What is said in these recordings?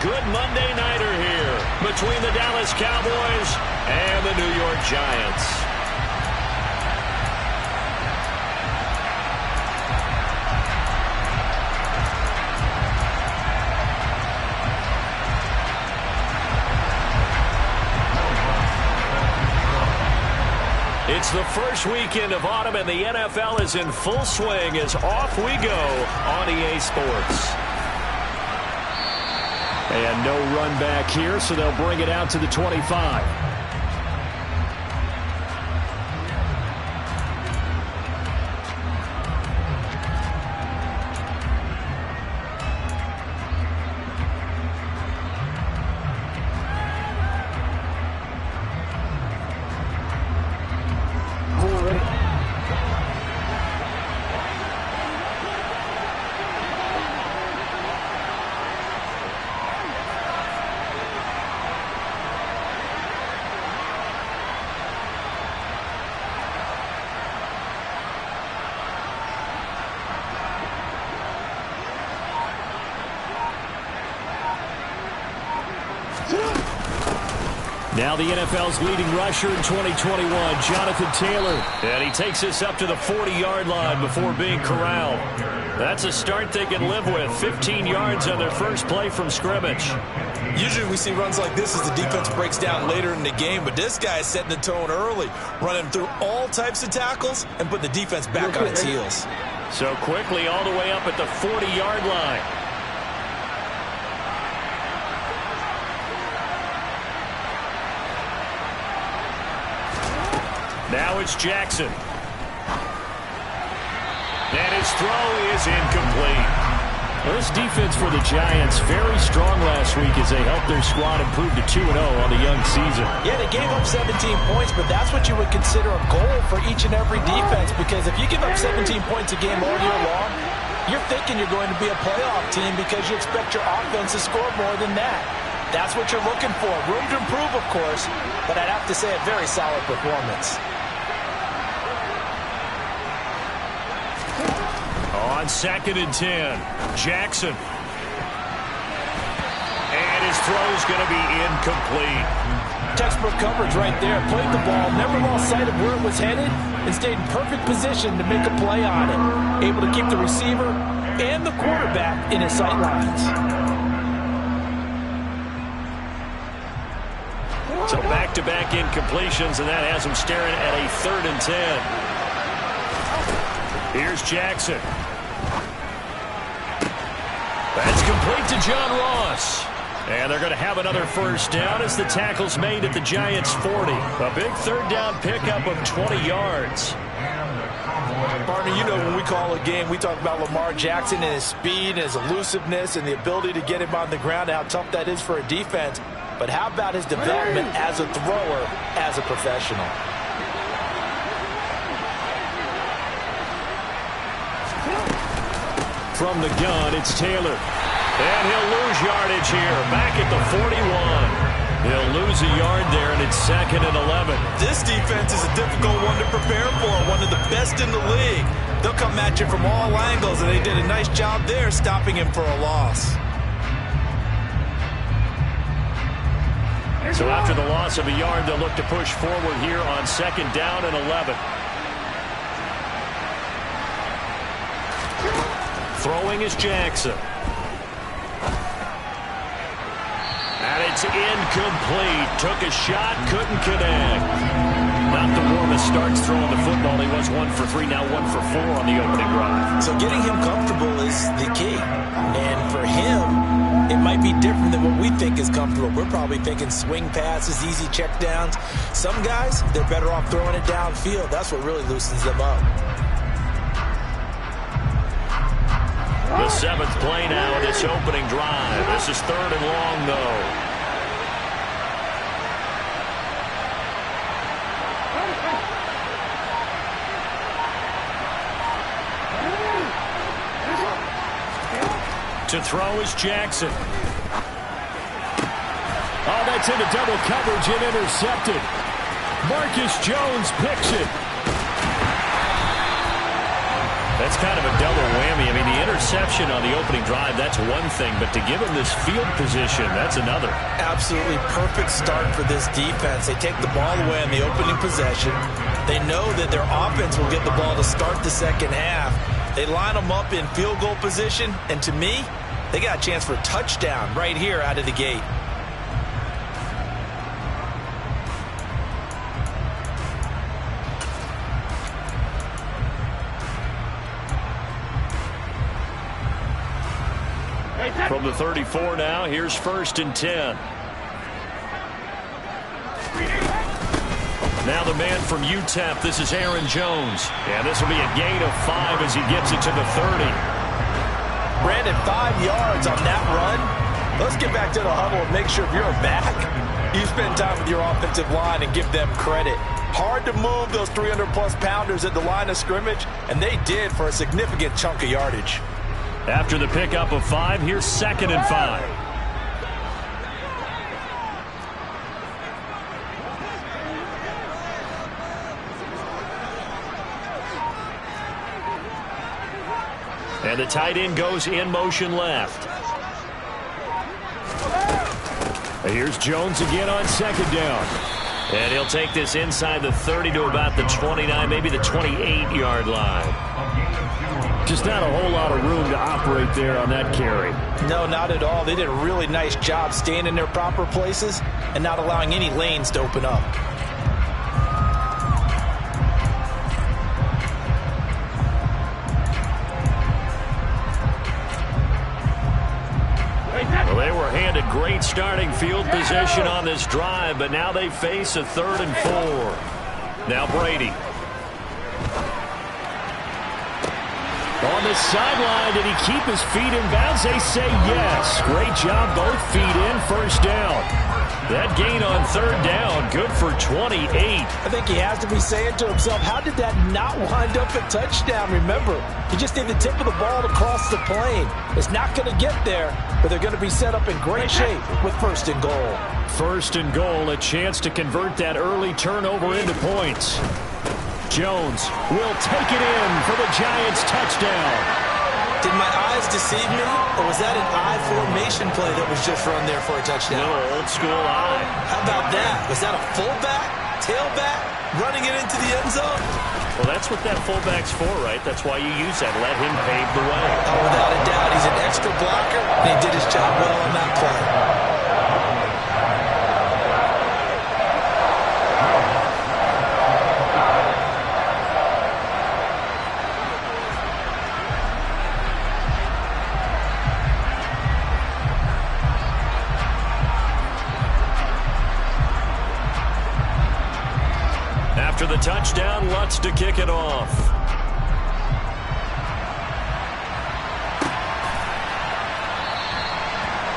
good Monday nighter here between the Dallas Cowboys and the New York Giants. It's the first weekend of autumn, and the NFL is in full swing as off we go on EA Sports. And no run back here, so they'll bring it out to the 25. Now the NFL's leading rusher in 2021, Jonathan Taylor. And he takes this up to the 40-yard line before being corralled. That's a start they can live with. 15 yards on their first play from scrimmage. Usually we see runs like this as the defense breaks down later in the game, but this guy is setting the tone early, running through all types of tackles and putting the defense back on its heels. So quickly all the way up at the 40-yard line. Now it's Jackson. And his throw is incomplete. Well, this defense for the Giants very strong last week as they helped their squad improve to 2-0 on the young season. Yeah, they gave up 17 points, but that's what you would consider a goal for each and every defense, because if you give up 17 points a game all year long, you're thinking you're going to be a playoff team because you expect your offense to score more than that. That's what you're looking for. Room to improve, of course, but I'd have to say a very solid performance. On 2nd and 10, Jackson. And his throw's going to be incomplete. Textbook coverage right there. Played the ball, never lost sight of where it was headed, and stayed in perfect position to make a play on it. Able to keep the receiver and the quarterback in his sight lines. So back-to-back incompletions, and that has him staring at a 3rd and 10. Here's Jackson. That's complete to John Ross. And they're going to have another first down as the tackle's made at the Giants' 40. A big 3rd down pickup of 20 yards. Partner, you know when we call a game, we talk about Lamar Jackson and his speed and his elusiveness and the ability to get him on the ground and how tough that is for a defense. But how about his development as a thrower, as a professional? From the gun, it's Taylor. And he'll lose yardage here. Back at the 41. He'll lose a yard there, and it's 2nd and 11. This defense is a difficult one to prepare for, one of the best in the league. They'll come at you from all angles, and they did a nice job there stopping him for a loss. So after the loss of a yard, they'll look to push forward here on 2nd down and 11. Throwing is Jackson. And it's incomplete. Took a shot, couldn't connect. Not the warmest starts throwing the football. He was 1 for 3, now 1 for 4 on the opening drive. So getting him comfortable is the key. And for him, it might be different than what we think is comfortable. We're probably thinking swing passes, easy checkdowns. Some guys, they're better off throwing it downfield. That's what really loosens them up. The 7th play now of this opening drive. This is 3rd and long, though. To throw is Jackson. Oh, that's into double coverage and intercepted. Marcus Jones picks it. That's kind of a double whammy. I mean, the interception on the opening drive, that's one thing, but to give him this field position, that's another. Absolutely perfect start for this defense. They take the ball away on the opening possession. They know that their offense will get the ball to start the second half. They line them up in field goal position, and to me, they got a chance for a touchdown right here out of the gate. From the 34 now, here's 1st and 10. Now the man from UTEP, this is Aaron Jones. And this will be a gain of 5 as he gets it to the 30. Brandon, 5 yards on that run. Let's get back to the huddle and make sure if you're a back, you spend time with your offensive line and give them credit. Hard to move those 300-plus pounders at the line of scrimmage, and they did for a significant chunk of yardage. After the pickup of 5, here's 2nd and 5. And the tight end goes in motion left. Here's Jones again on 2nd down. And he'll take this inside the 30 to about the 29, maybe the 28-yard line. Just not a whole lot of room to operate there on that carry. No, not at all. They did a really nice job staying in their proper places and not allowing any lanes to open up. Well, they were handed great starting field position on this drive, but now they face a 3rd and 4. Now Brady. On the sideline, did he keep his feet in bounds? They say yes. Great job, both feet in, 1st down. That gain on 3rd down, good for 28. I think he has to be saying to himself, how did that not wind up a touchdown? Remember, he just need the tip of the ball to cross the plane. It's not going to get there, but they're going to be set up in great shape with 1st and goal. 1st and goal, a chance to convert that early turnover into points. Jones will take it in for the Giants touchdown. Did my eyes deceive me, or was that an I formation play that was just run there for a touchdown? No, old school I. How about that? Was that a fullback, tailback, running it into the end zone? Well, that's what that fullback's for, right? That's why you use that. Let him pave the way. Oh, without a doubt. He's an extra blocker, and he did his job well on that play. After the touchdown, Lutz to kick it off.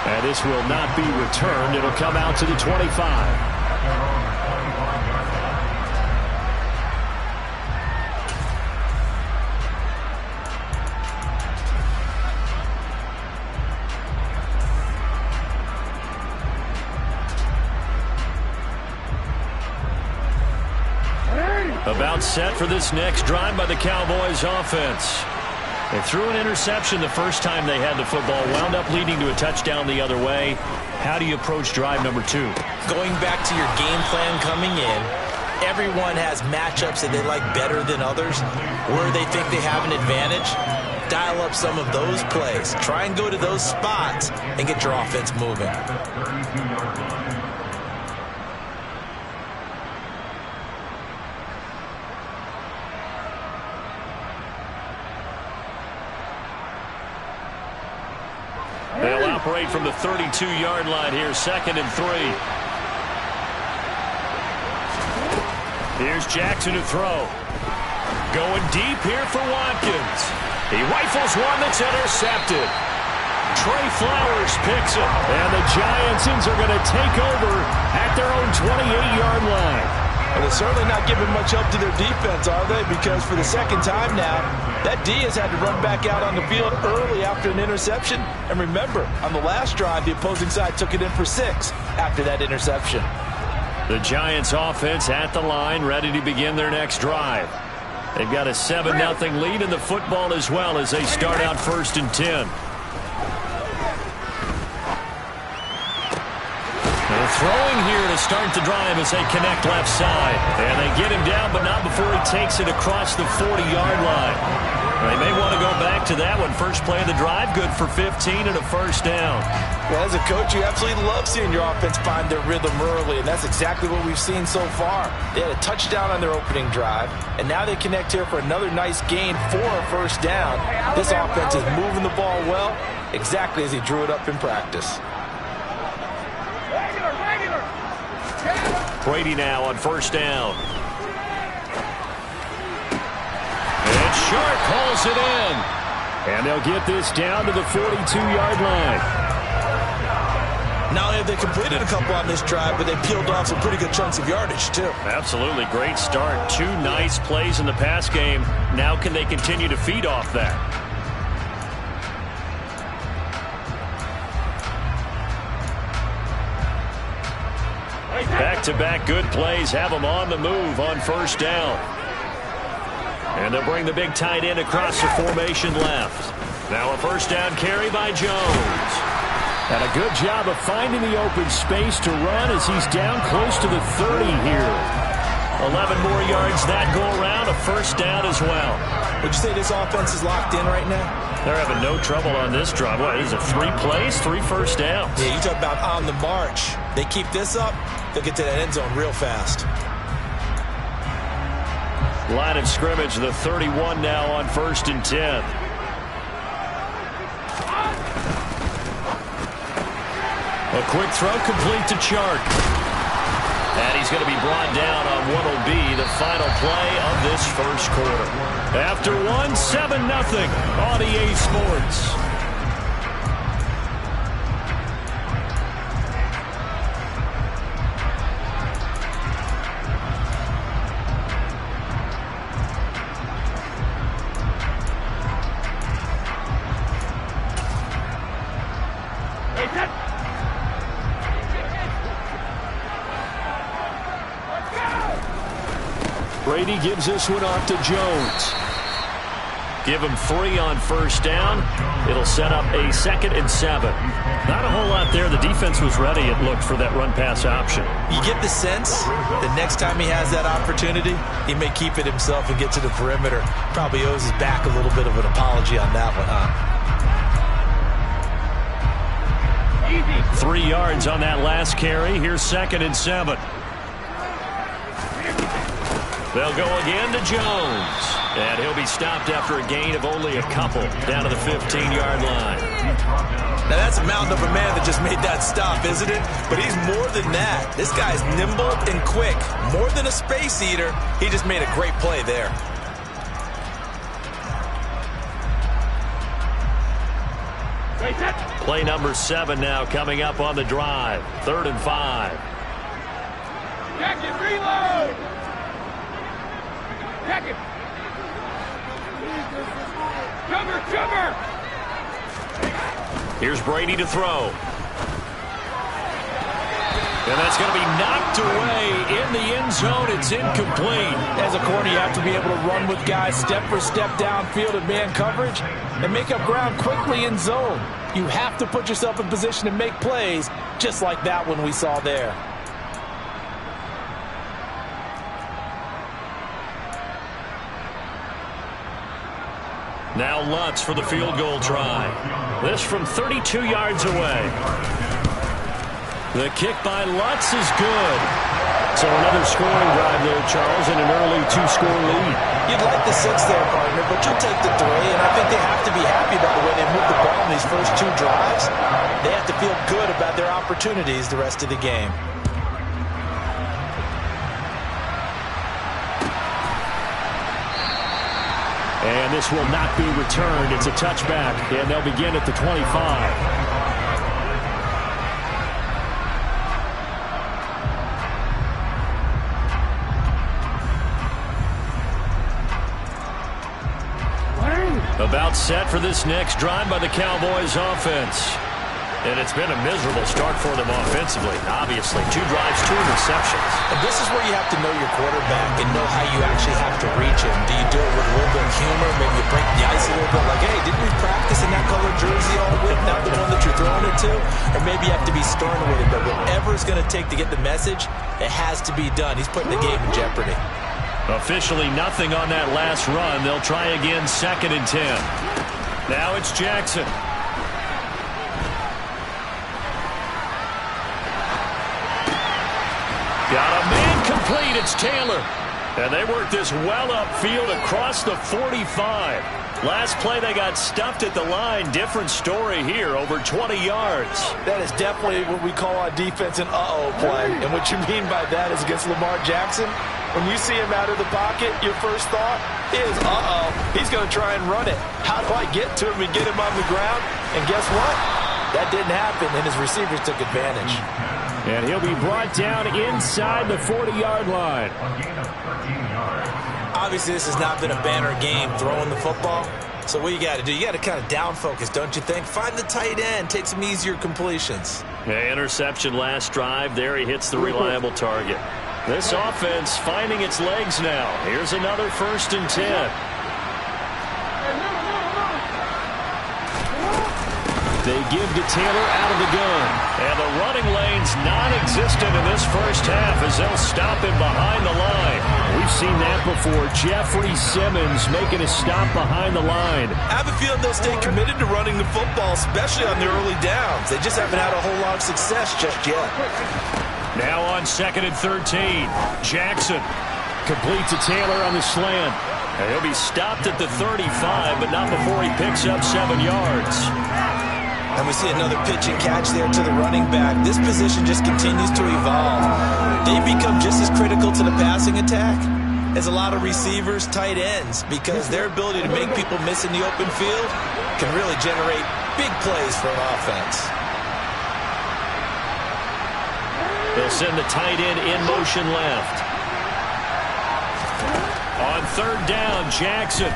And this will not be returned. It'll come out to the 25. About set for this next drive by the Cowboys offense. They threw an interception the first time they had the football, wound up leading to a touchdown the other way. How do you approach drive number 2? Going back to your game plan coming in, everyone has matchups that they like better than others. Where they think they have an advantage, dial up some of those plays. Try and go to those spots and get your offense moving. They'll operate from the 32-yard line here, 2nd and 3. Here's Jackson to throw. Going deep here for Watkins. He rifles one that's intercepted. Trey Flowers picks it. And the Giants are going to take over at their own 28-yard line. Well, they're certainly not giving much up to their defense, are they? Because for the second time now, that D has had to run back out on the field early after an interception. And remember, on the last drive, the opposing side took it in for 6 after that interception. The Giants offense at the line, ready to begin their next drive. They've got a 7-0 lead in the football as well as they start out 1st and 10. They're throwing here to start the drive as they connect left side. And they get him down, but not before he takes it across the 40-yard line. They may want to go back to that one. First play of the drive, good for 15 and a first down. Well, as a coach, you absolutely love seeing your offense find their rhythm early, and that's exactly what we've seen so far. They had a touchdown on their opening drive, and now they connect here for another nice gain for a first down. This offense is moving the ball well, exactly as he drew it up in practice. Brady now on first down. And Sharp calls it in. And they'll get this down to the 42-yard line. Not only have they completed a couple on this drive, but they peeled off some pretty good chunks of yardage, too. Absolutely. Great start. 2 nice plays in the pass game. Now can they continue to feed off that? Back-to-back good plays have them on the move on first down. And they'll bring the big tight end across the formation left. Now a first down carry by Jones. And a good job of finding the open space to run as he's down close to the 30 here. 11 more yards that go around, a first down as well. Would you say this offense is locked in right now? They're having no trouble on this drive. What is it, 3 plays, 3 first downs? Yeah, you talk about on the march. They keep this up, they'll get to that end zone real fast. Line of scrimmage, the 31 now on 1st and 10. A quick throw complete to Chark. And he's going to be brought down on what will be the final play of this first quarter. After 7-0 on EA Sports. Brady gives this one off to Jones. Give him 3 on first down. It'll set up a 2nd and 7. Not a whole lot there. The defense was ready, it looked, for that run-pass option. You get the sense that next time he has that opportunity, he may keep it himself and get to the perimeter. Probably owes his back a little bit of an apology on that one, huh? 3 yards on that last carry. Here's 2nd and 7. They'll go again to Jones. And he'll be stopped after a gain of only a couple down to the 15-yard line. Now that's a mountain of a man that just made that stop, isn't it? But he's more than that. This guy's nimble and quick. More than a space eater. He just made a great play there. Play number 7 now coming up on the drive. 3rd and 5. Jacket, reload! Jacket! Cover! Here's Brady to throw. And that's going to be knocked away in the end zone. It's incomplete. As a corner, you have to be able to run with guys step for step downfield in man coverage and make up ground quickly in zone. You have to put yourself in position to make plays, just like that one we saw there. Now Lutz for the field goal try. This from 32 yards away. The kick by Lutz is good. So another scoring drive there, Charles, and an early 2-score lead. You'd like the 6 there, partner, but you'll take the 3, and I think they have to be happy about the way they moved the ball in these first 2 drives. They have to feel good about their opportunities the rest of the game. And this will not be returned. It's a touchback, and they'll begin at the 25. About set for this next drive by the Cowboys offense. And it's been a miserable start for them offensively. Obviously, 2 drives, 2 interceptions. And this is where you have to know your quarterback and know how you actually have to reach him. Do you do it with a little bit of humor? Maybe you break the ice a little bit like, hey, didn't we practice in that colored jersey all week, not the one that you're throwing it to? Or maybe you have to be stern with it. But whatever it's going to take to get the message, it has to be done. He's putting the game in jeopardy. Officially nothing on that last run. They'll try again, 2nd and 10. Now it's Jackson. Got a man complete. It's Taylor. And they work this well upfield across the 45. Last play, they got stuffed at the line. Different story here, over 20 yards. That is definitely what we call our defense an uh-oh play. And what you mean by that is against Lamar Jackson, when you see him out of the pocket, your first thought is, uh-oh, he's going to try and run it. How do I get to him and get him on the ground? And guess what? That didn't happen, and his receivers took advantage. And he'll be brought down inside the 40-yard line. Obviously, this has not been a banner game throwing the football. So what you got to do, you got to kind of down focus, don't you think? Find the tight end, take some easier completions. Yeah, interception last drive. There he hits the reliable target. This offense finding its legs now. Here's another 1st and 10. They give to Taylor out of the gun. And the running lane's non-existent in this first half as they'll stop him behind the line. We've seen that before. Jeffrey Simmons making a stop behind the line. I have a feeling they'll stay committed to running the football, especially on the early downs. They just haven't had a whole lot of success just yet. Now on 2nd and 13. Jackson complete to Taylor on the slant. And he'll be stopped at the 35, but not before he picks up 7 yards. And we see another pitch and catch there to the running back. This position just continues to evolve. They become just as critical to the passing attack as a lot of receivers, tight ends, because their ability to make people miss in the open field can really generate big plays for an offense. They'll send the tight end in motion left. On 3rd down, Jackson.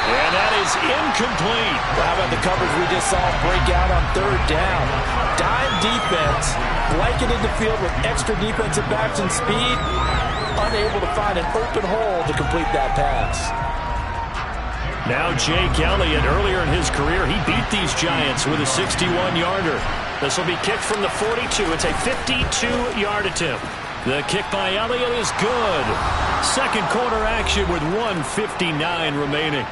And that is incomplete. How about the coverage we just saw break out on 3rd down? Dime defense, blanketed the field with extra defensive backs and speed, unable to find an open hole to complete that pass. Now Jake Elliott, earlier in his career, he beat these Giants with a 61-yarder. This will be kicked from the 42. It's a 52-yard attempt. The kick by Elliott is good. Second quarter action with 1:59 remaining.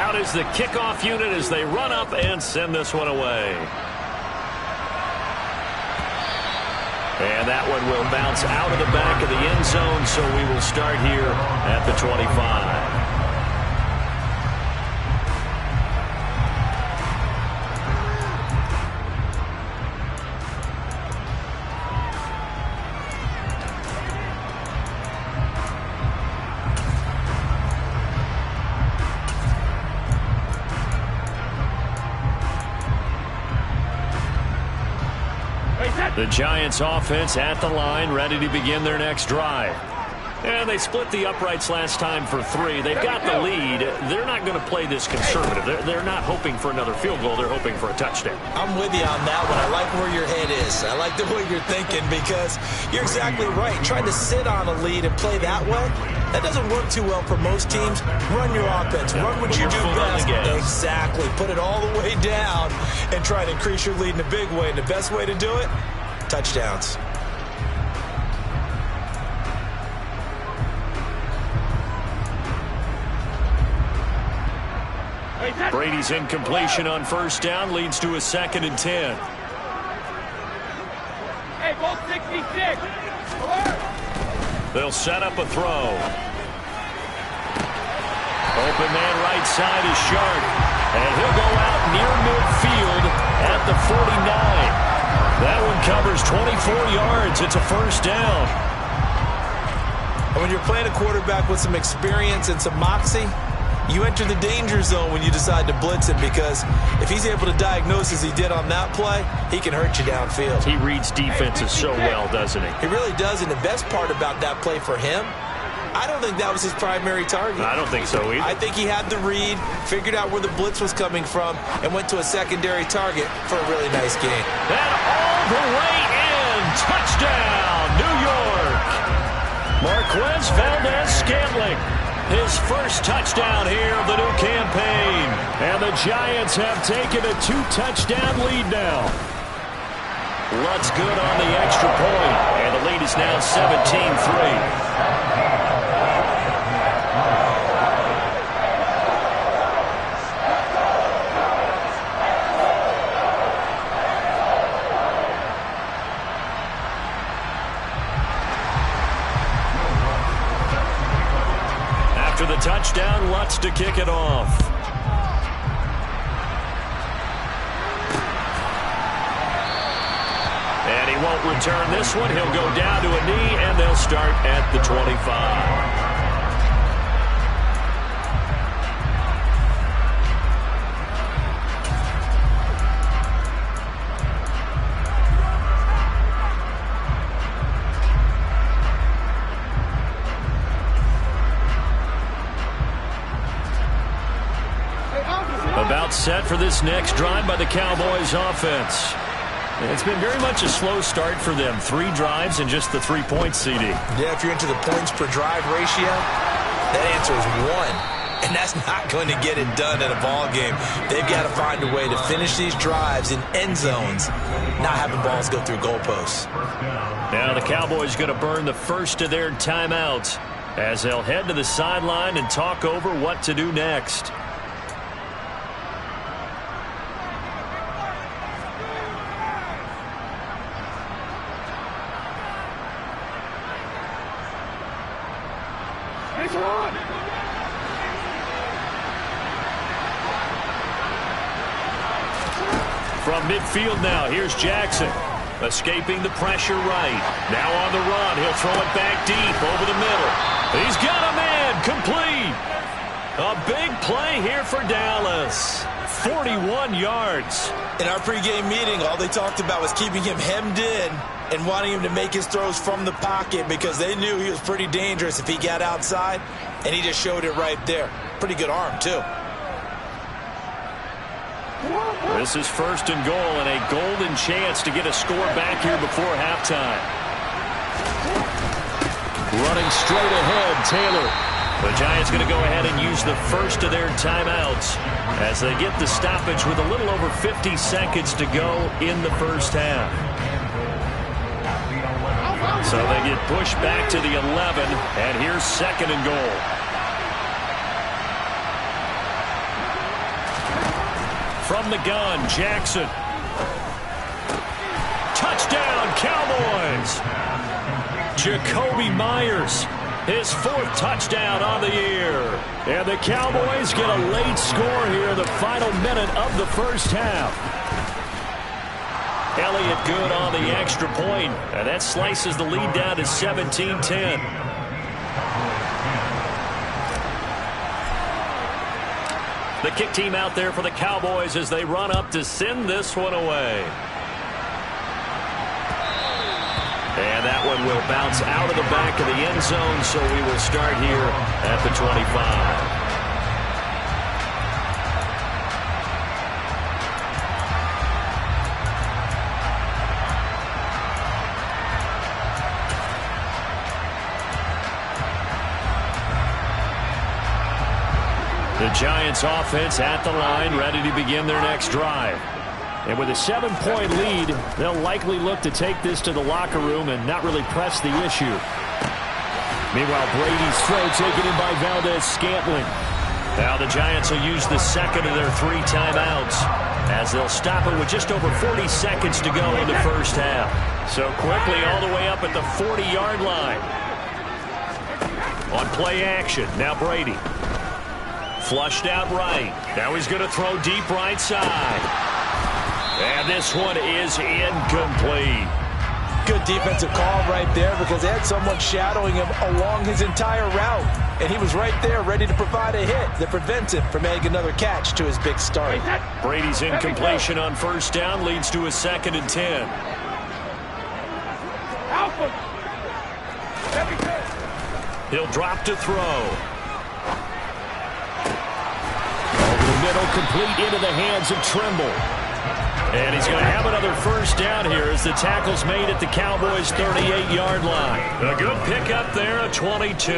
Out is the kickoff unit as they run up and send this one away. And that one will bounce out of the back of the end zone, so we will start here at the 25. The Giants offense at the line, ready to begin their next drive. And they split the uprights last time for 3. They've got the lead. They're not going to play this conservative. They're not hoping for another field goal. They're hoping for a touchdown. I'm with you on that one. I like where your head is. I like the way you're thinking because you're exactly right. Trying to sit on a lead and play that way, that doesn't work too well for most teams. Run your offense. Run what you do best. Exactly. Put it all the way down and try to increase your lead in a big way. And the best way to do it, touchdowns. Brady's incompletion on 1st down leads to a 2nd and 10. Hey, ball 66. They'll set up a throw. Open man right side is Sharp. And he'll go out near midfield at the 49. That one covers 24 yards. It's a 1st down. And when you're playing a quarterback with some experience and some moxie, you enter the danger zone when you decide to blitz him because if he's able to diagnose as he did on that play, he can hurt you downfield. He reads defenses so well, doesn't he? He really does, and the best part about that play for him I don't think that was his primary target. I don't think so either. I think he had the read, figured out where the blitz was coming from, and went to a secondary target for a really nice gain. And all the way in. Touchdown, New York. Marquez Valdez-Scantling. His first touchdown here of the new campaign. And the Giants have taken a 2-touchdown lead now. Lutt's good on the extra point, and the lead is now 17-3. After the touchdown, Lutz to kick it off. And he won't return this one. He'll go down to a knee, and they'll start at the 25. About set for this next drive by the Cowboys offense. It's been very much a slow start for them. 3 drives and just the 3 points, CD. Yeah, if you're into the points per drive ratio, that answer is 1. And that's not going to get it done in a ball game. They've got to find a way to finish these drives in end zones, not having balls go through goalposts. Now the Cowboys going to burn the first of their timeouts as they'll head to the sideline and talk over what to do next. From midfield now, here's Jackson. Escaping the pressure right. Now on the run. He'll throw it back deep over the middle. He's got a man. Complete. A big play here for Dallas. 41 yards. In our pregame meeting, all they talked about was keeping him hemmed in and wanting him to make his throws from the pocket because they knew he was pretty dangerous if he got outside, and he just showed it right there. Pretty good arm, too. This is first and goal and a golden chance to get a score back here before halftime. Running straight ahead, Taylor. The Giants going to go ahead and use the first of their timeouts as they get the stoppage with a little over 50 seconds to go in the first half. So they get pushed back to the 11, and here's second and goal. From the gun, Jackson. Touchdown, Cowboys. Jacoby Myers, his 4th touchdown on the year. And the Cowboys get a late score here in the final minute of the first half. Elliott good on the extra point, and that slices the lead down to 17-10. The kick team out there for the Cowboys as they run up to send this one away. And that one will bounce out of the back of the end zone, so we will start here at the 25. The Giants offense at the line, ready to begin their next drive. And with a 7-point lead, they'll likely look to take this to the locker room and not really press the issue. Meanwhile, Brady's throw taken in by Valdez-Scantling. Now the Giants will use the second of their 3 timeouts as they'll stop it with just over 40 seconds to go in the first half. So quickly all the way up at the 40-yard line. On play action, now Brady. Flushed out right. Now he's going to throw deep right side. And this one is incomplete. Good defensive call right there because they had someone shadowing him along his entire route. And he was right there ready to provide a hit that prevents him from making another catch to his big start. Brady's incompletion on first down leads to a 2nd and 10. He'll drop to throw. Over the middle, complete into the hands of Trimble. And he's going to have another first down here as the tackle's made at the Cowboys' 38-yard line. A good pickup there, a 22.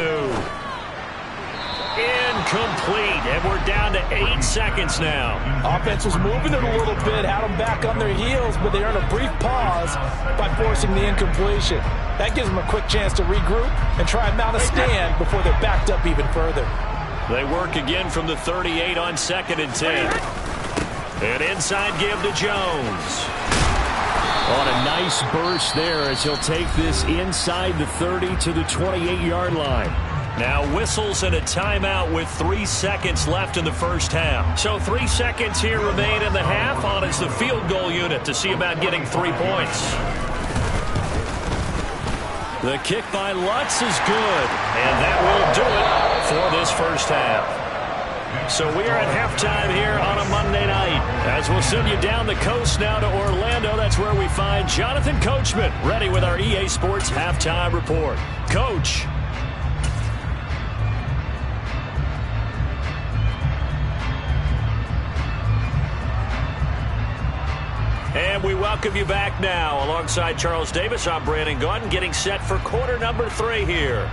Incomplete, and we're down to 8 seconds now. Offense was moving it a little bit, had them back on their heels, but they earned a brief pause by forcing the incompletion. That gives them a quick chance to regroup and try and mount a stand before they're backed up even further. They work again from the 38 on 2nd and 10. An inside give to Jones. On a nice burst there as he'll take this inside the 30 to the 28-yard line. Now whistles and a timeout with 3 seconds left in the first half. So 3 seconds here remain in the half on as the field goal unit to see about getting 3 points. The kick by Lutz is good, and that will do it for this first half. So we are at halftime here on a Monday night. As we'll send you down the coast now to Orlando, that's where we find Jonathan Coachman ready with our EA Sports Halftime Report. Coach. And we welcome you back now. Alongside Charles Davis, I'm Brandon Gunn, getting set for quarter number 3 here.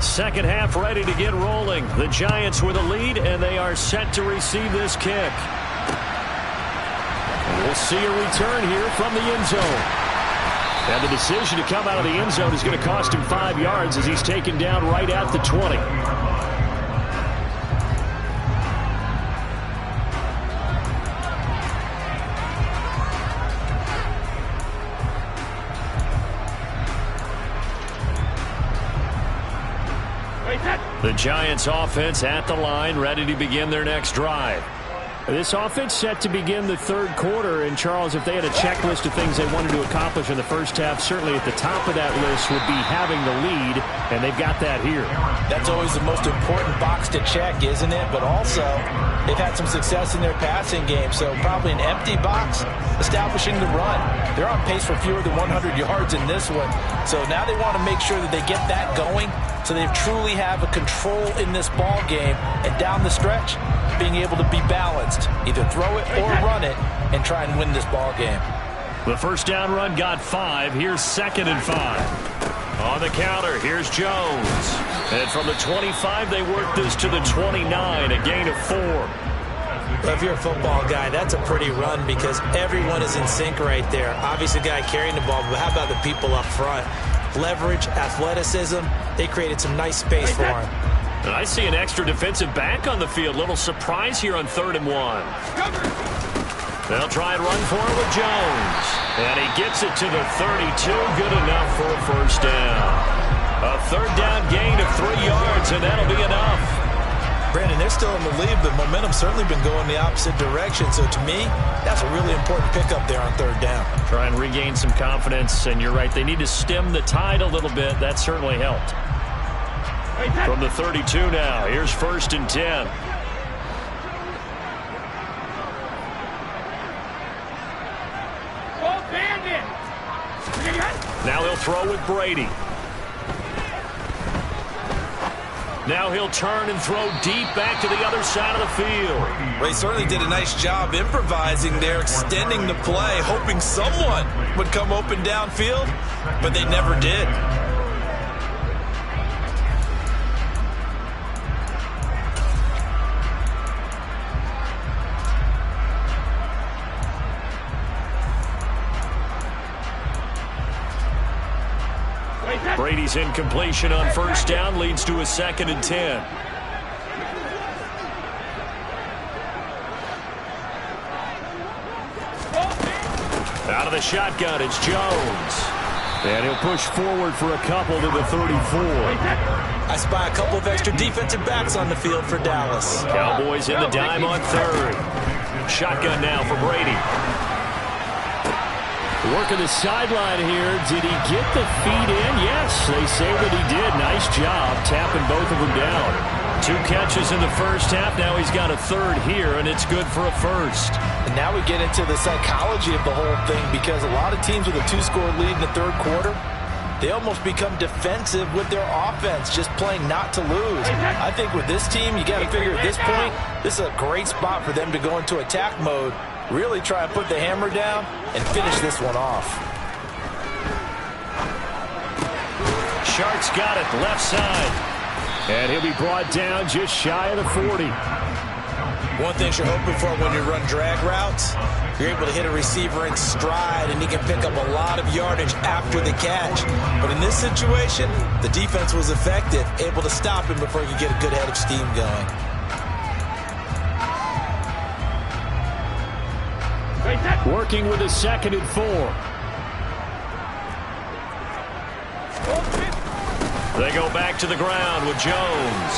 Second half ready to get rolling. The Giants with a lead, and they are set to receive this kick. We'll see a return here from the end zone. And the decision to come out of the end zone is going to cost him 5 yards as he's taken down right at the 20. The Giants offense at the line, ready to begin their next drive. This offense set to begin the third quarter. And, Charles, if they had a checklist of things they wanted to accomplish in the first half, certainly at the top of that list would be having the lead, and they've got that here. That's always the most important box to check, isn't it? But also, they've had some success in their passing game, so probably an empty box establishing the run. They're on pace for fewer than 100 yards in this one. So now they want to make sure that they get that going so they truly have a control in this ball game, and down the stretch, being able to be balanced, either throw it or run it, and try and win this ball game. The first down run got 5. Here's 2nd and 5. On the counter, here's Jones. And from the 25, they work this to the 29, a gain of 4. Well, if you're a football guy, that's a pretty run because everyone is in sync right there. Obviously, the guy carrying the ball, but how about the people up front? Leverage, athleticism, they created some nice space for him. And I see an extra defensive back on the field. Little surprise here on 3rd and 1. They'll try and run for it with Jones. And he gets it to the 32. Good enough for a first down. A 3rd down gain of 3 yards, and that'll be enough. Brandon, they're still in the lead, but momentum's certainly been going the opposite direction. So to me, that's a really important pickup there on 3rd down. Try and regain some confidence, and you're right. They need to stem the tide a little bit. That certainly helped. From the 32 now, here's 1st and 10. Now he'll throw with Brady. Now he'll turn and throw deep back to the other side of the field. Well, he certainly did a nice job improvising there, extending the play, hoping someone would come open downfield, but they never did. Brady's incompletion on 1st down leads to a 2nd and 10. Out of the shotgun, it's Jones. And he'll push forward for a couple to the 34. I spy a couple of extra defensive backs on the field for Dallas. Cowboys in the dime on 3rd. Shotgun now for Brady. Working the sideline here. Did he get the feet in? Yes, they say that he did. Nice job tapping both of them down. 2 catches in the first half. Now he's got a third here, and it's good for a first. And now we get into the psychology of the whole thing, because a lot of teams with a 2-score lead in the third quarter, they almost become defensive with their offense, just playing not to lose. I think with this team, you got to figure at this point, this is a great spot for them to go into attack mode, really try and put the hammer down and finish this one off. Shark's got it left side. And he'll be brought down just shy of the 40. One thing you're hoping for when you run drag routes, you're able to hit a receiver in stride, and he can pick up a lot of yardage after the catch. But in this situation, the defense was effective, able to stop him before he could get a good head of steam going. Working with a 2nd and 4. They go back to the ground with Jones.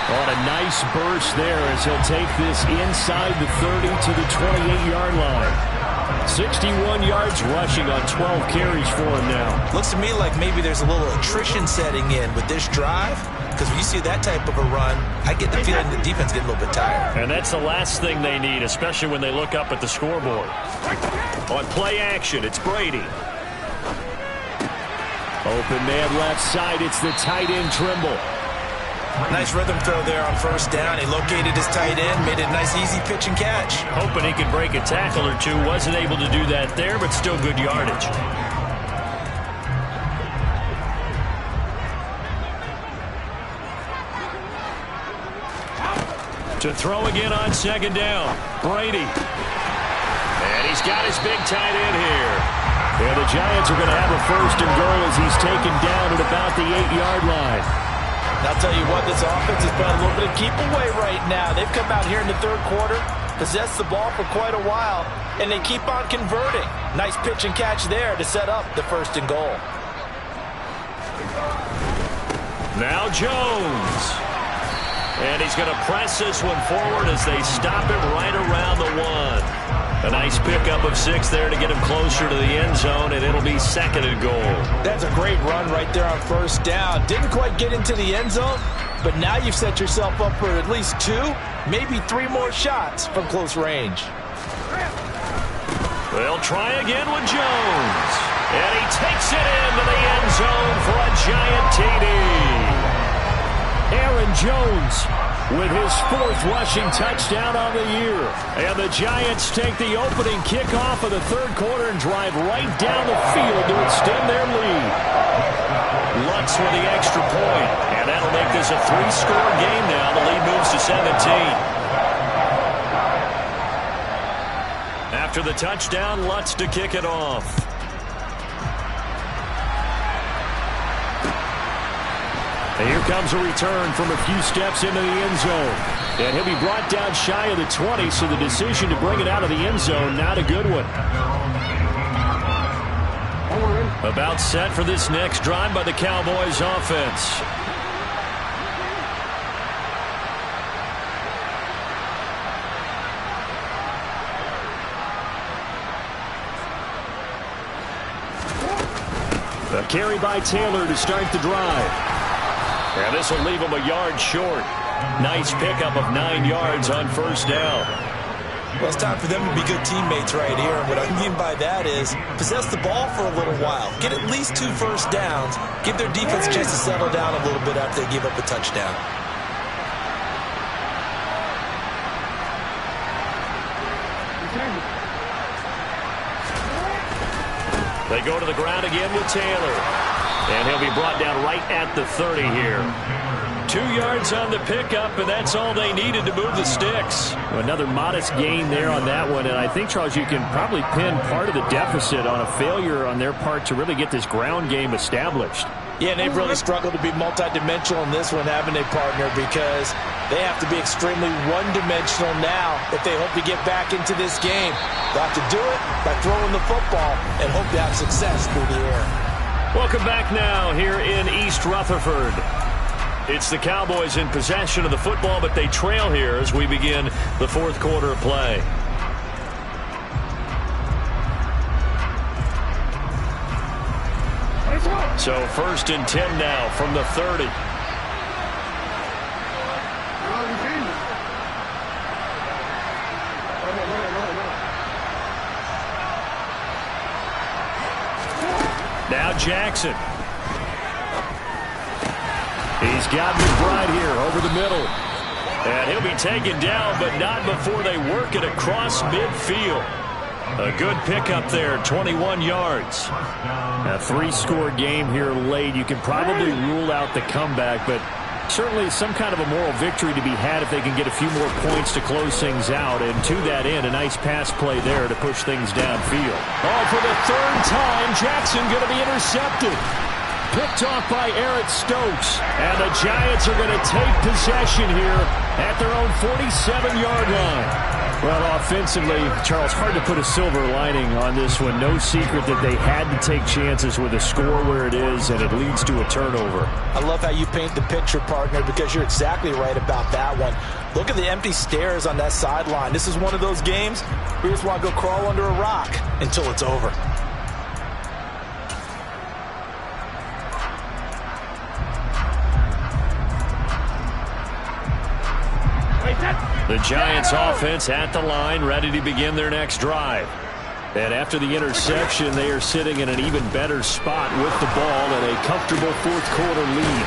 On a nice burst there as he'll take this inside the 30 to the 28-yard line. 61 yards rushing on 12 carries for him now. Looks to me like maybe there's a little attrition setting in with this drive, because when you see that type of a run, I get the feeling the defense getting a little bit tired. And that's the last thing they need, especially when they look up at the scoreboard. On play action, it's Brady. Open man left side. It's the tight end, Trimble. Nice rhythm throw there on first down. He located his tight end, made it a nice easy pitch and catch. Hoping he could break a tackle or two. Wasn't able to do that there, but still good yardage. To throw again on 2nd down. Brady. And he's got his big tight end here. And the Giants are going to have a 1st and goal as he's taken down at about the 8-yard line. And I'll tell you what, this offense has been a little bit of keep away right now. They've come out here in the third quarter, possessed the ball for quite a while, and they keep on converting. Nice pitch and catch there to set up the 1st and goal. Now Jones. And he's going to press this one forward as they stop him right around the 1. A nice pickup of 6 there to get him closer to the end zone, and it'll be 2nd and goal. That's a great run right there on first down. Didn't quite get into the end zone, but now you've set yourself up for at least 2, maybe 3 more shots from close range. They'll try again with Jones. And he takes it into the end zone for a giant TD. Aaron Jones with his 4th rushing touchdown on the year. And the Giants take the opening kickoff of the third quarter and drive right down the field to extend their lead. Lutz with the extra point, and that'll make this a 3-score game now. The lead moves to 17. After the touchdown, Lutz to kick it off. And here comes a return from a few steps into the end zone. And he'll be brought down shy of the 20, so the decision to bring it out of the end zone, not a good one. About set for this next drive by the Cowboys offense. A carry by Taylor to start the drive. And this will leave him a yard short. Nice pickup of 9 yards on first down. Well, it's time for them to be good teammates right here. And what I mean by that is possess the ball for a little while. Get at least 2 first downs. Give their defense a chance to settle down a little bit after they give up a touchdown. They go to the ground again with Taylor. And he'll be brought down right at the 30 here. 2 yards on the pickup, and that's all they needed to move the sticks. Well, another modest gain there on that one, and I think, Charles, you can probably pin part of the deficit on a failure on their part to really get this ground game established. Yeah, and they've really struggled to be multidimensional in this one, haven't they, partner? Because they have to be extremely one-dimensional now if they hope to get back into this game. They'll have to do it by throwing the football and hope to have success through the air. Welcome back now here in East Rutherford. It's the Cowboys in possession of the football, but they trail here as we begin the fourth quarter of play. So 1st and 10 now from the 30. Now Jackson. He's got McBride here over the middle. And he'll be taken down, but not before they work it across midfield. A good pickup there, 21 yards. A 3-score game here late. You can probably rule out the comeback, but certainly some kind of a moral victory to be had if they can get a few more points to close things out. And to that end, a nice pass play there to push things downfield. Oh, for the 3rd time, Jackson going to be intercepted. Picked off by Eric Stokes. And the Giants are going to take possession here at their own 47-yard line. Well, offensively, Charles, hard to put a silver lining on this one. No secret that they had to take chances with a score where it is, and it leads to a turnover. I love how you paint the picture, partner, because you're exactly right about that one. Look at the empty stairs on that sideline. This is one of those games where you just want to go crawl under a rock until it's over. The Giants offense at the line, ready to begin their next drive. And after the interception, they are sitting in an even better spot with the ball and a comfortable 4th quarter lead.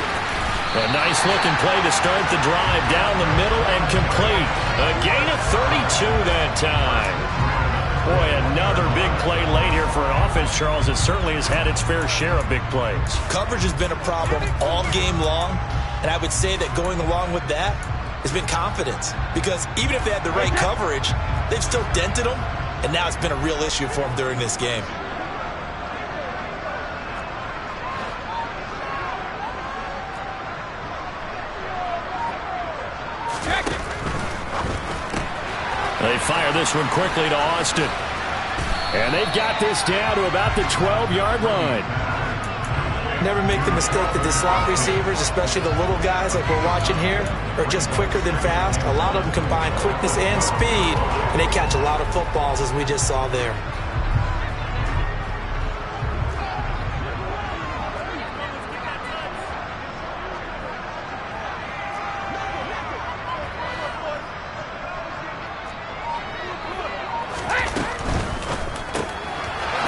A nice looking play to start the drive down the middle and complete. A gain of 32 that time. Boy, another big play late here for an offense, Charles, that certainly has had its fair share of big plays. Coverage has been a problem all game long, and I would say that going along with that has been confidence, because even if they had the right coverage, they've still dented them, and now it's been a real issue for them during this game. They fire this one quickly to Austin, and they've got this down to about the 12-yard line. Never make the mistake that the slot receivers, especially the little guys like we're watching here, are just quicker than fast. A lot of them combine quickness and speed, and they catch a lot of footballs, as we just saw there.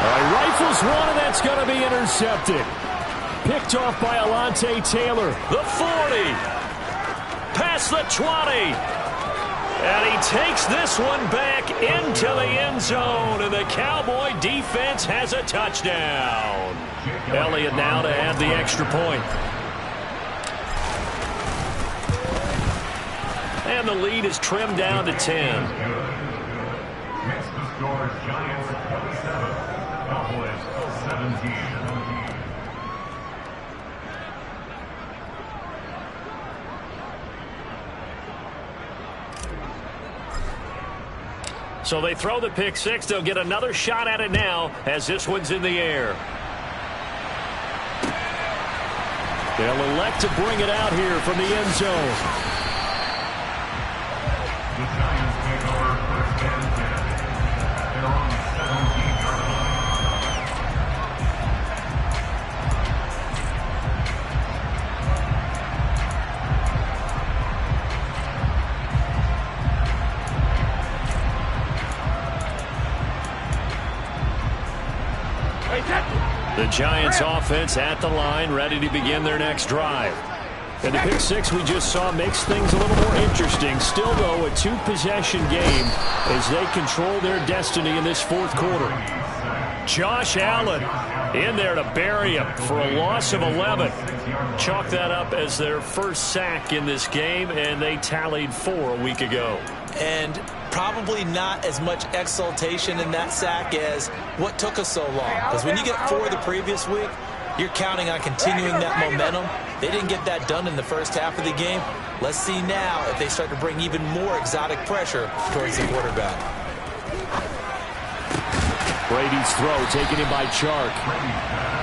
All right, rifles one, and that's going to be intercepted. Picked off by Alontae Taylor. The 40. Past the 20. And he takes this one back into the end zone. And the Cowboy defense has a touchdown. Elliott now to add the extra point. And the lead is trimmed down to 10. Next to score, Giants 27, Cowboys 17. So they throw the pick six. They'll get another shot at it now as this one's in the air. They'll elect to bring it out here from the end zone. The Giants take over 1st and 10 at their own 17-yard line. The Giants offense at the line, ready to begin their next drive. And the pick six we just saw makes things a little more interesting. Still, though, a 2-possession game as they control their destiny in this 4th quarter. Josh Allen in there to bury him for a loss of 11. Chalk that up as their first sack in this game, and they tallied 4 a week ago. And probably not as much exultation in that sack as what took us so long. Because when you get 4 the previous week, you're counting on continuing that momentum. They didn't get that done in the first half of the game. Let's see now if they start to bring even more exotic pressure towards the quarterback. Brady's throw taken in by Chark.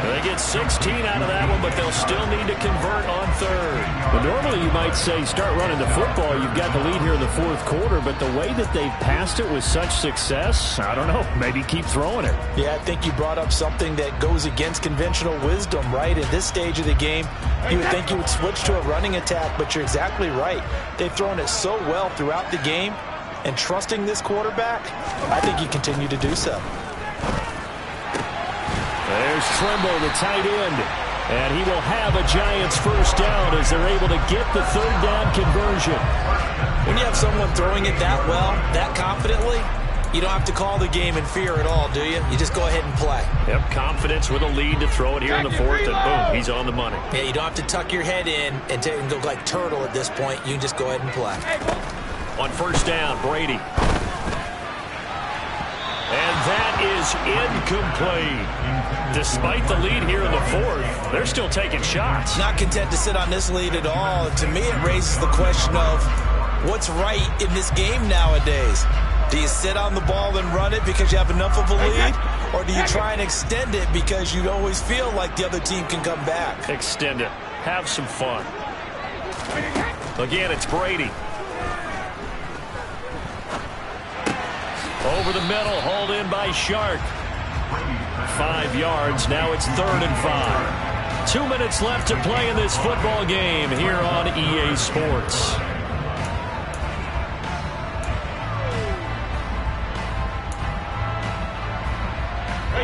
They get 16 out of that one, but they'll still need to convert on third. Well, normally you might say start running the football. You've got the lead here in the fourth quarter, but the way that they've passed it with such success, I don't know, maybe keep throwing it. Yeah, I think you brought up something that goes against conventional wisdom, right? At this stage of the game, you would think you would switch to a running attack, but you're exactly right. They've thrown it so well throughout the game, and trusting this quarterback, I think you continue to do so. There's Trimble, the tight end. And he will have a Giants first down as they're able to get the third down conversion. When you have someone throwing it that well, that confidently, you don't have to call the game in fear at all, do you? You just go ahead and play. Yep, confidence with a lead to throw it here in the fourth, and boom, he's on the money. Yeah, you don't have to tuck your head in and go like turtle at this point. You can just go ahead and play. On first down, Brady. And that is incomplete. Despite the lead here in the fourth, they're still taking shots. Not content to sit on this lead at all. To me, it raises the question of what's right in this game nowadays. Do you sit on the ball and run it because you have enough of a lead? Or do you try and extend it because you always feel like the other team can come back? Extend it. Have some fun. Again, it's Brady. Over the middle, hauled in by Shark. 5 yards, now it's 3rd and 5. 2 minutes left to play in this football game here on EA Sports.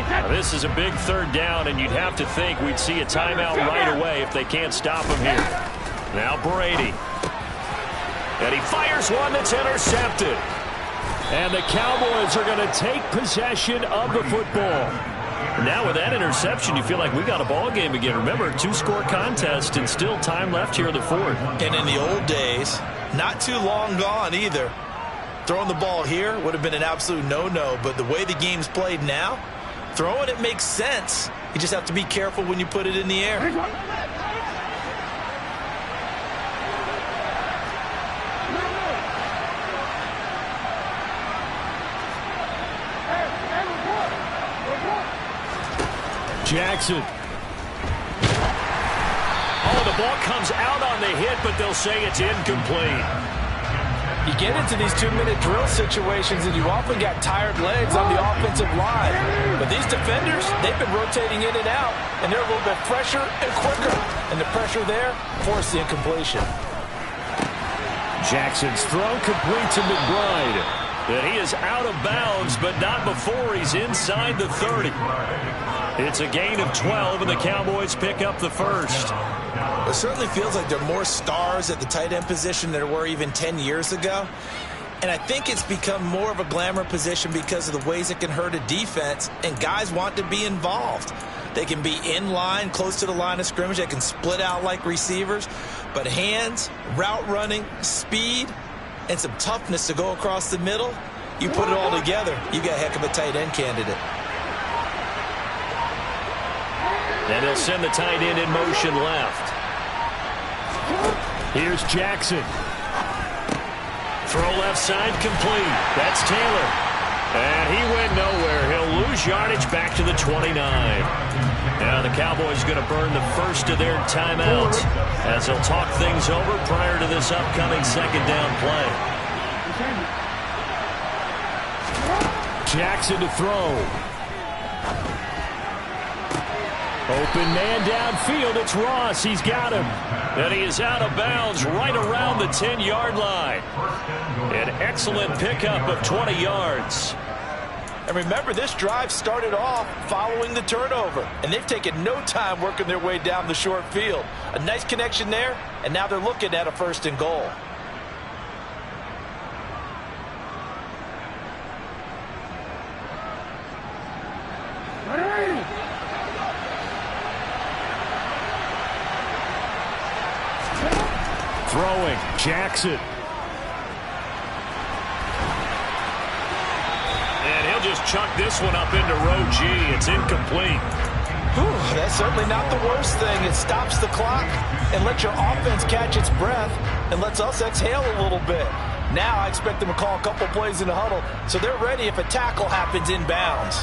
Now, this is a big third down, and you'd have to think we'd see a timeout right away if they can't stop him here. Now Brady. And he fires one that's intercepted. And the Cowboys are going to take possession of the football. Now with that interception, you feel like we got a ball game again. Remember, 2-score contest and still time left here in the fourth. And in the old days, not too long gone either. Throwing the ball here would have been an absolute no-no. But the way the game's played now, throwing it makes sense. You just have to be careful when you put it in the air. Jackson. Oh, the ball comes out on the hit, but they'll say it's incomplete. You get into these 2-minute drill situations, and you often got tired legs on the offensive line. But these defenders, they've been rotating in and out, and they're a little bit fresher and quicker. And the pressure there forced the incompletion. Jackson's throw complete to McBride. And he is out of bounds, but not before he's inside the 30. It's a gain of 12, and the Cowboys pick up the first. It certainly feels like there are more stars at the tight end position than there were even 10 years ago. And I think it's become more of a glamour position because of the ways it can hurt a defense, and guys want to be involved. They can be in line, close to the line of scrimmage. They can split out like receivers. But hands, route running, speed, and some toughness to go across the middle, you put it all together, you got a heck of a tight end candidate. And he'll send the tight end in motion left. Here's Jackson. Throw left side complete. That's Taylor. And he went nowhere. He'll lose yardage back to the 29. Now the Cowboys going to burn the first of their timeouts as they'll talk things over prior to this upcoming second down play. Jackson to throw. Open man downfield. It's Ross. He's got him. And he is out of bounds right around the 10-yard line. An excellent pickup of 20 yards. And remember, this drive started off following the turnover. And they've taken no time working their way down the short field. A nice connection there, and now they're looking at a 1st and goal. Throwing, Jackson. And he'll just chuck this one up into row G. It's incomplete. Whew, that's certainly not the worst thing. It stops the clock and lets your offense catch its breath and lets us exhale a little bit. Now I expect them to call a couple plays in the huddle so they're ready if a tackle happens inbounds.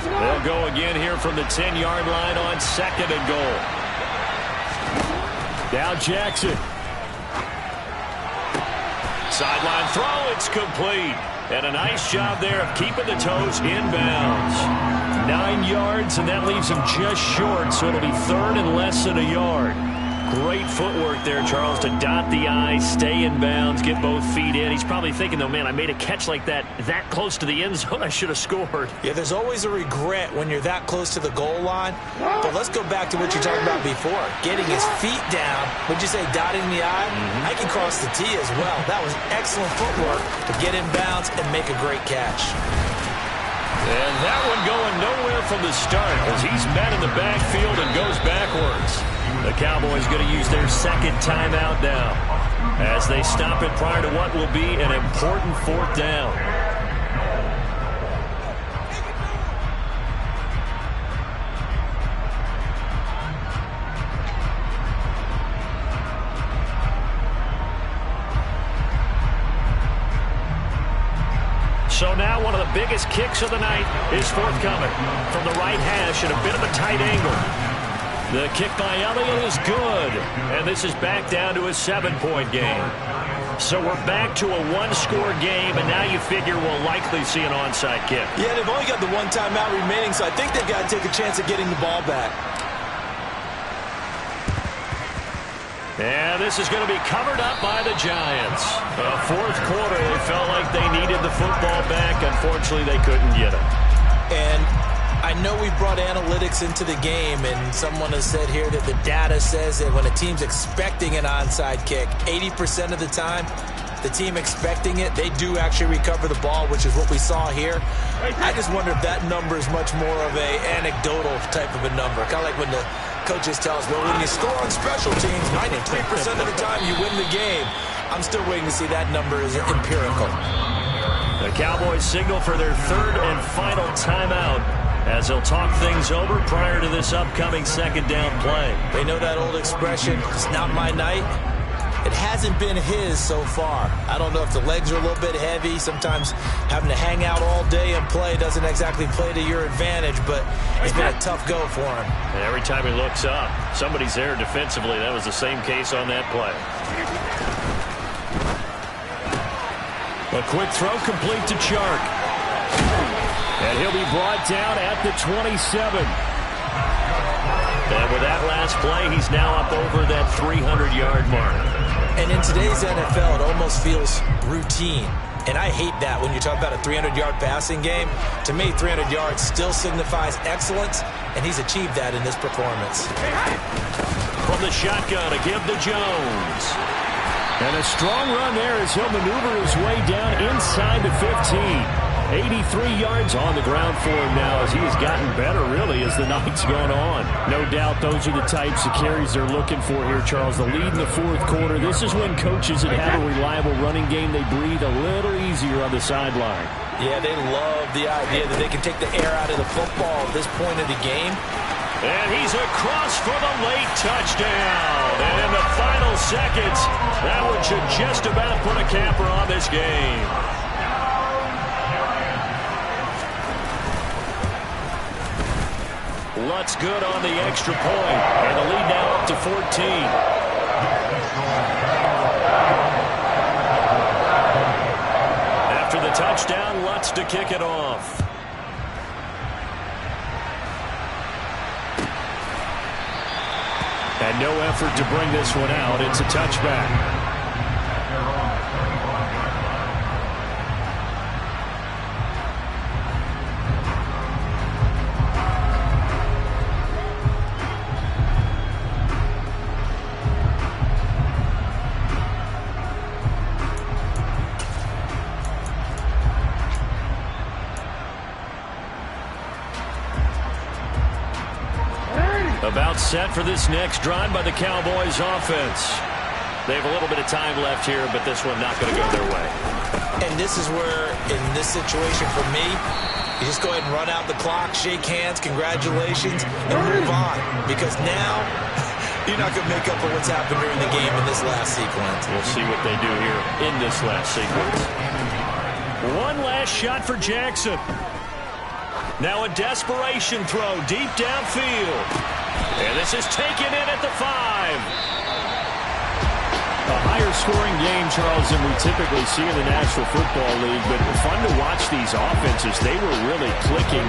They'll go again here from the 10-yard line on 2nd and goal. Now Jackson. Sideline throw, it's complete. And a nice job there of keeping the toes inbounds. 9 yards, and that leaves him just short, so it'll be 3rd and less than a yard. Great footwork there, Charles, to dot the I, stay in bounds, get both feet in. He's probably thinking, though, man, I made a catch like that close to the end zone. I should have scored. Yeah, there's always a regret when you're that close to the goal line. But let's go back to what you talked about before. Getting his feet down. Would you say dotting the I? I can cross the T as well. That was excellent footwork to get in bounds and make a great catch. And that one going nowhere from the start as he's met in the backfield and goes backwards. The Cowboys going to use their 2nd timeout now as they stop it prior to what will be an important 4th down. So now one of the biggest kicks of the night is forthcoming from the right hash at a bit of a tight angle. The kick by Elliott is good, and this is back down to a 7-point game. So we're back to a 1-score game, and now you figure we'll likely see an onside kick. Yeah, they've only got the 1 timeout remaining, so I think they've got to take a chance at getting the ball back. And this is going to be covered up by the Giants. 4th quarter, they felt like they needed the football back. Unfortunately, they couldn't get it. And I know we brought analytics into the game, and someone has said here that the data says that when a team's expecting an onside kick, 80% of the time, the team expecting it, they do actually recover the ball, which is what we saw here. I just wonder if that number is much more of a anecdotal type of a number. Kind of like when the coaches tell us, well, when you score on special teams, 93% of the time you win the game. I'm still waiting to see that number is empirical. The Cowboys signal for their 3rd and final timeout as they'll talk things over prior to this upcoming 2nd down play. They know that old expression, it's not my night. It hasn't been his so far. I don't know if the legs are a little bit heavy. Sometimes having to hang out all day and play doesn't exactly play to your advantage, but it's been a tough go for him. And every time he looks up, somebody's there defensively. That was the same case on that play. A quick throw complete to Chark. And he'll be brought down at the 27. And with that last play, he's now up over that 300-yard mark. And in today's NFL, it almost feels routine. And I hate that when you talk about a 300-yard passing game. To me, 300 yards still signifies excellence, and he's achieved that in this performance. From the shotgun, a give to Jones. And a strong run there as he'll maneuver his way down inside the 15. 83 yards on the ground for him now as he has gotten better, really, as the night's gone on. No doubt those are the types of carries they're looking for here, Charles. The lead in the 4th quarter. This is when coaches that have a reliable running game, they breathe a little easier on the sideline. Yeah, they love the idea that they can take the air out of the football at this point of the game. And he's across for the late touchdown. And in the final seconds, that one should just about put a capper on this game. Lutz good on the extra point, and the lead now up to 14. After the touchdown, Lutz to kick it off. And no effort to bring this one out. It's a touchback. About set for this next drive by the Cowboys offense. They have a little bit of time left here, but this one not going to go their way. And this is where, in this situation for me, you just go ahead and run out the clock, shake hands, congratulations, and move on. Because now, you're not going to make up for what's happened during the game in this last sequence. We'll see what they do here in this last sequence. One last shot for Jackson. Now a desperation throw deep downfield. And this is taken in at the 5. A higher scoring game, Charles, than we typically see in the National Football League, but fun to watch these offenses. They were really clicking.